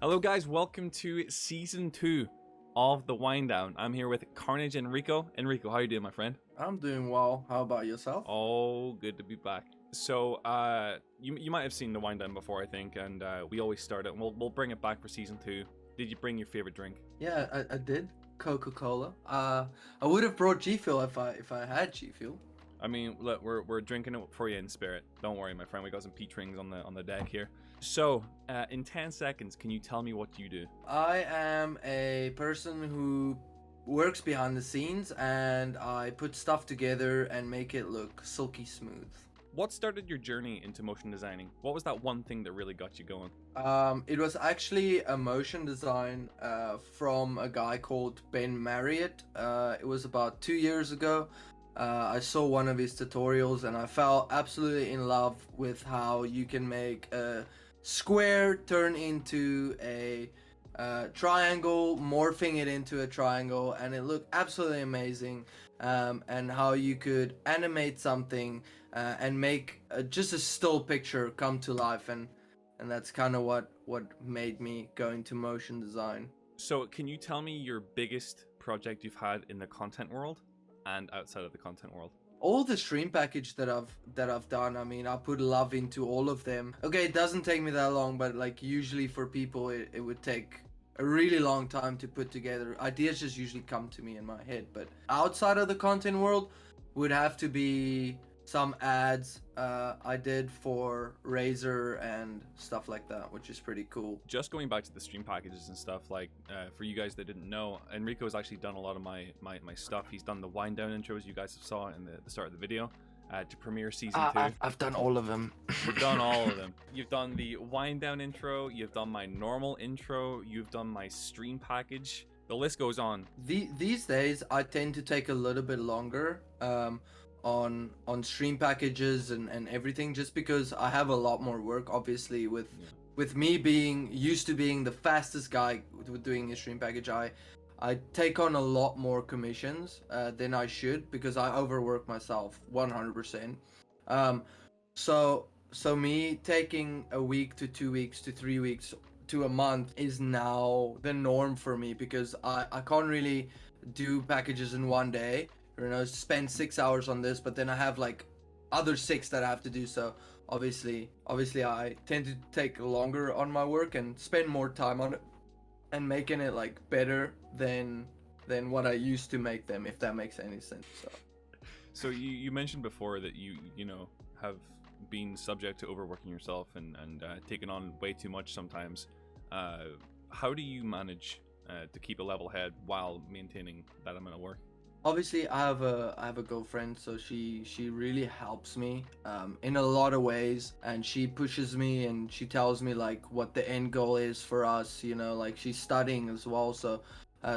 Hello guys, welcome to Season 2 of The Wind Down. I'm here with Carnage and Enrico. Enrico, how you doing, my friend? I'm doing well. How about yourself? Oh, good to be back. So, you might have seen The Wind Down before, I think, and we always start it, and we'll bring it back for Season 2. Did you bring your favorite drink? Yeah, I did. Coca-Cola. I would have brought G Fuel if I had G Fuel. I mean, look, we're drinking it for you in spirit. Don't worry, my friend. We got some peach rings on the deck here. So, in 10 seconds, can you tell me what you do? I am a person who works behind the scenes, and I put stuff together and make it look silky smooth. What started your journey into motion designing? What was that one thing that really got you going? It was actually a motion design from a guy called Ben Marriott. It was about 2 years ago. I saw one of his tutorials and I fell absolutely in love with how you can make a square turn into a triangle, morphing it into a triangle, and it looked absolutely amazing. And how you could animate something and make just a still picture come to life, and that's kind of what made me go into motion design. So, can you tell me your biggest project you've had in the content world and outside of the content world? All the stream package that I've done, I mean, I put love into all of them. Okay, it doesn't take me that long, but like usually for people it would take a really long time to put together. Ideas just usually come to me in my head. But outside of the content world would have to be some ads I did for Razer and stuff like that, which is pretty cool. Just going back to the stream packages and stuff, like for you guys that didn't know, Enrico has actually done a lot of my stuff. He's done the wind down intros you guys saw in the start of the video to premiere season 2. I've done all of them. You've done all of them. You've done the wind down intro, you've done my normal intro, you've done my stream package. The list goes on. These days I tend to take a little bit longer on stream packages and everything, just because I have a lot more work, obviously, with me being used to being the fastest guy with doing a stream package. I take on a lot more commissions than I should, because I overwork myself 100%. So me taking a week to 2 weeks to 3 weeks to a month is now the norm for me, because I can't really do packages in one day. You know, spend 6 hours on this, but then I have like other 6 that I have to do. So obviously I tend to take longer on my work and spend more time on it and making it like better than what I used to make them, if that makes any sense. So you mentioned before that you know have been subject to overworking yourself and taking on way too much sometimes. How do you manage to keep a level head while maintaining that amount of work? Obviously I have a girlfriend, so she really helps me in a lot of ways, and she pushes me and she tells me like what the end goal is for us, you know, like she's studying as well. So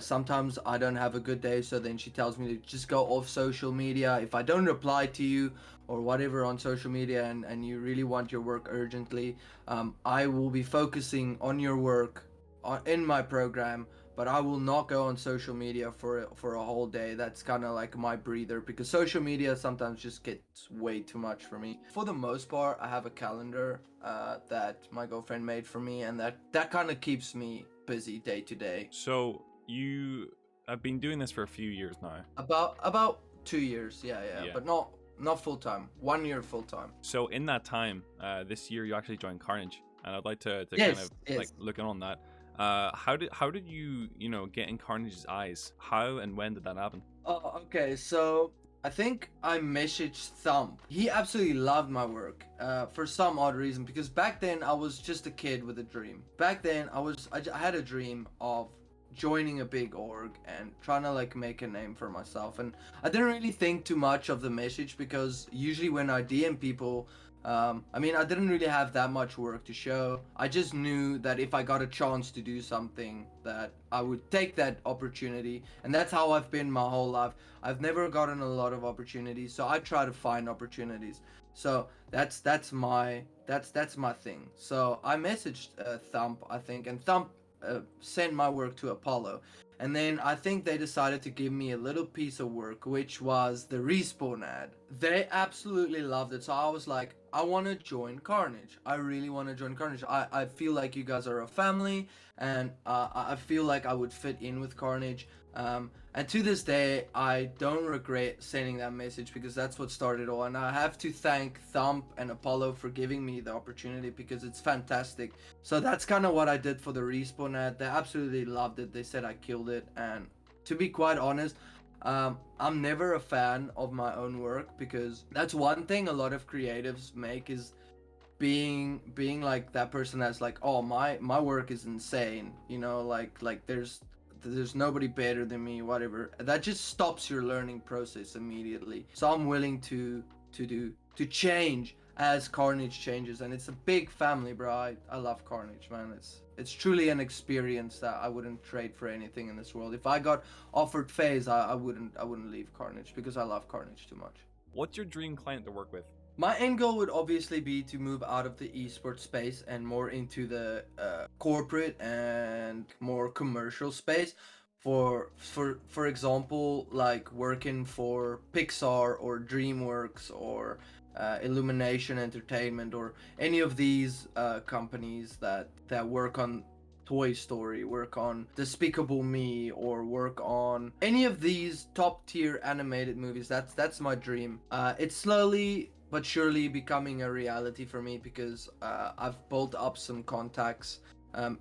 sometimes I don't have a good day, so then she tells me to just go off social media. If I don't reply to you or whatever on social media, and you really want your work urgently, I will be focusing on your work in my program, but I will not go on social media for a whole day. That's kind of like my breather, because social media sometimes just gets way too much for me. For the most part, I have a calendar that my girlfriend made for me, and that kind of keeps me busy day to day. So you have been doing this for a few years now. About 2 years, yeah, but not full time. 1 year full time. So in that time, this year you actually joined Carnage, and I'd like to Yes. like look in on that. How did you get in Carnage's eyes? How and when did that happen? Oh, okay. So I think I messaged Thump. He absolutely loved my work for some odd reason, because back then I was just a kid with a dream. Back then I had a dream of joining a big org and trying to like make a name for myself, and I didn't really think too much of the message, because usually when I DM people, I mean, I didn't really have that much work to show. I just knew that if I got a chance to do something, that I would take that opportunity, and that's how I've been my whole life. I've never gotten a lot of opportunities, so I try to find opportunities. So that's my thing. So I messaged Thump, I think, and Thump sent my work to Apollo, and then I think they decided to give me a little piece of work, which was the Respawn ad. They absolutely loved it. So I was like, I want to join Carnage. I really want to join Carnage. I feel like you guys are a family, and I feel like I would fit in with Carnage. And to this day, I don't regret sending that message because that's what started all. And I have to thank Thump and Apollo for giving me the opportunity because it's fantastic. So that's kind of what I did for the Respawn ad. They absolutely loved it. They said I killed it. And to be quite honest, I'm never a fan of my own work because that's one thing a lot of creatives make is being like that person that's like, oh, my work is insane, you know, like there's nobody better than me, whatever. That just stops your learning process immediately. So I'm willing to change as Carnage changes, and it's a big family, bro. I love Carnage, man. It's truly an experience that I wouldn't trade for anything in this world. If I got offered FaZe, I wouldn't leave Carnage because I love Carnage too much. What's your dream client to work with? My end goal would obviously be to move out of the esports space and more into the corporate and more commercial space. For example, like working for Pixar or DreamWorks or Illumination Entertainment or any of these companies that work on Toy Story, work on Despicable Me, or work on any of these top tier animated movies. That's my dream. It's slowly but surely becoming a reality for me because I've built up some contacts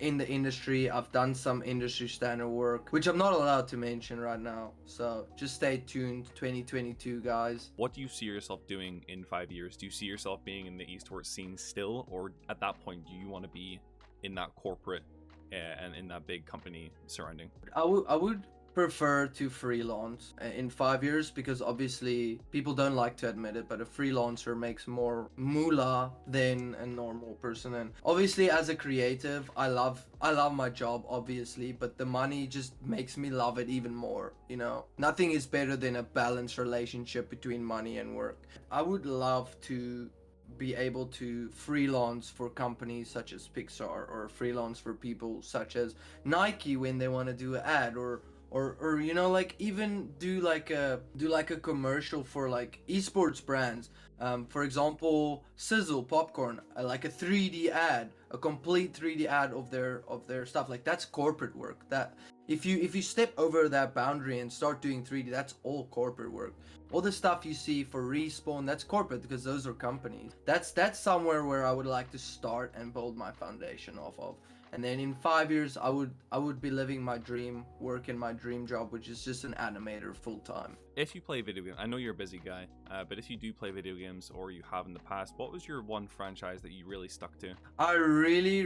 in the industry. I've done some industry standard work, which I'm not allowed to mention right now. So just stay tuned, 2022, guys. What do you see yourself doing in 5 years? Do you see yourself being in the esports scene still, or at that point, do you want to be in that corporate and in that big company surrounding? I would prefer to freelance in 5 years because obviously people don't like to admit it, but a freelancer makes more moolah than a normal person. And obviously as a creative, I love my job obviously, but the money just makes me love it even more, you know. Nothing is better than a balanced relationship between money and work. I would love to be able to freelance for companies such as Pixar, or freelance for people such as Nike when they want to do an ad, or you know, like even do like a commercial for like esports brands. For example, Sizzle popcorn, like a 3D ad, a complete 3D ad of their stuff. Like that's corporate work. That if you step over that boundary and start doing 3D, that's all corporate work. All the stuff you see for Respawn, that's corporate because those are companies. That's somewhere where I would like to start and build my foundation off of. And then in 5 years, I would be living my dream, working my dream job, which is just an animator full time. If you play video games, I know you're a busy guy, but if you do play video games or you have in the past, what was your one franchise that you really stuck to? I really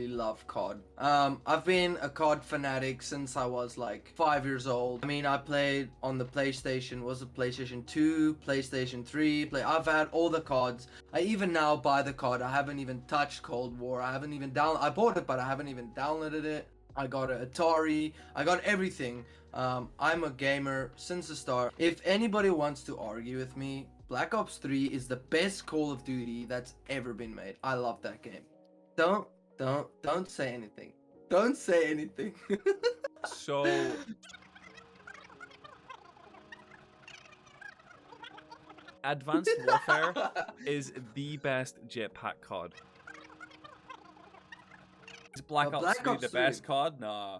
love COD. I've been a COD fanatic since I was like 5 years old. I mean, I played on the PlayStation, was it PlayStation 2, PlayStation 3, I've had all the CODs. I even now buy the COD. I haven't even touched Cold War. I haven't even I bought it, but I haven't even downloaded it. I got an Atari. I got everything. I'm a gamer since the start. If anybody wants to argue with me, Black Ops 3 is the best Call of Duty that's ever been made. I love that game. Don't say anything. Don't say anything. So Advanced Warfare is the best jetpack COD. Is Black Ops 3 the best COD? Nah.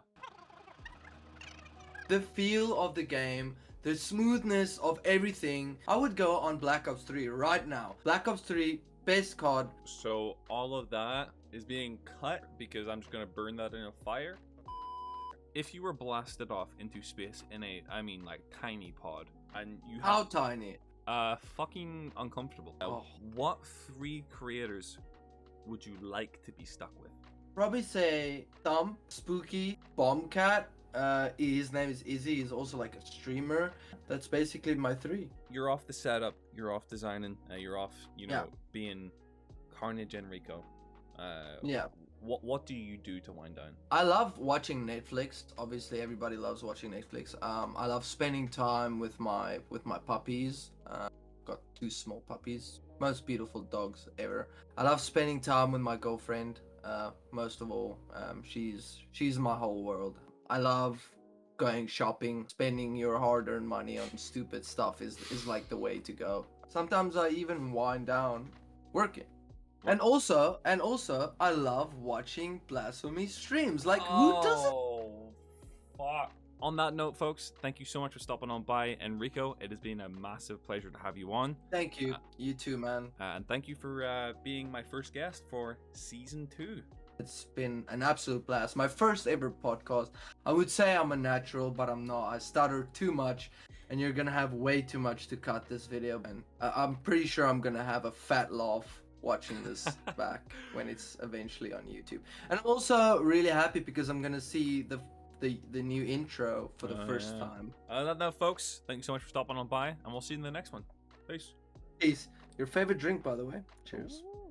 The feel of the game, the smoothness of everything. I would go on Black Ops 3 right now. Black Ops 3, best COD. So all of that is being cut because I'm just gonna burn that in a fire. If you were blasted off into space in a, I mean like tiny pod, and you have... How tiny? Fucking uncomfortable. Oh. What 3 creators would you like to be stuck with? Probably say Thump, Spooky, Bombcat. His name is Izzy. He's also like a streamer. That's basically my 3. You're off the setup. You're off designing. You're off, you know, being Carnage Enrico. Yeah. What do you do to wind down? I love watching Netflix. Obviously, everybody loves watching Netflix. I love spending time with my puppies. Got 2 small puppies, most beautiful dogs ever. I love spending time with my girlfriend. Most of all, she's my whole world. I love going shopping, spending your hard-earned money on stupid stuff is like the way to go. Sometimes I even wind down working. And also, I love watching Blasphemy streams. Like, who doesn't? Oh, fuck. On that note, folks, thank you so much for stopping on by. Enrico, it has been a massive pleasure to have you on. Thank you. You too, man. And thank you for being my first guest for season 2. It's been an absolute blast. My first ever podcast. I would say I'm a natural, but I'm not. I stutter too much, and you're gonna have way too much to cut this video. And I'm pretty sure I'm gonna have a fat laugh watching this back when it's eventually on YouTube. And I'm also really happy because I'm gonna see the new intro for the first time. On that note, folks, thank you so much for stopping on by, and we'll see you in the next one. Peace. Peace. Your favorite drink, by the way. Cheers. Ooh.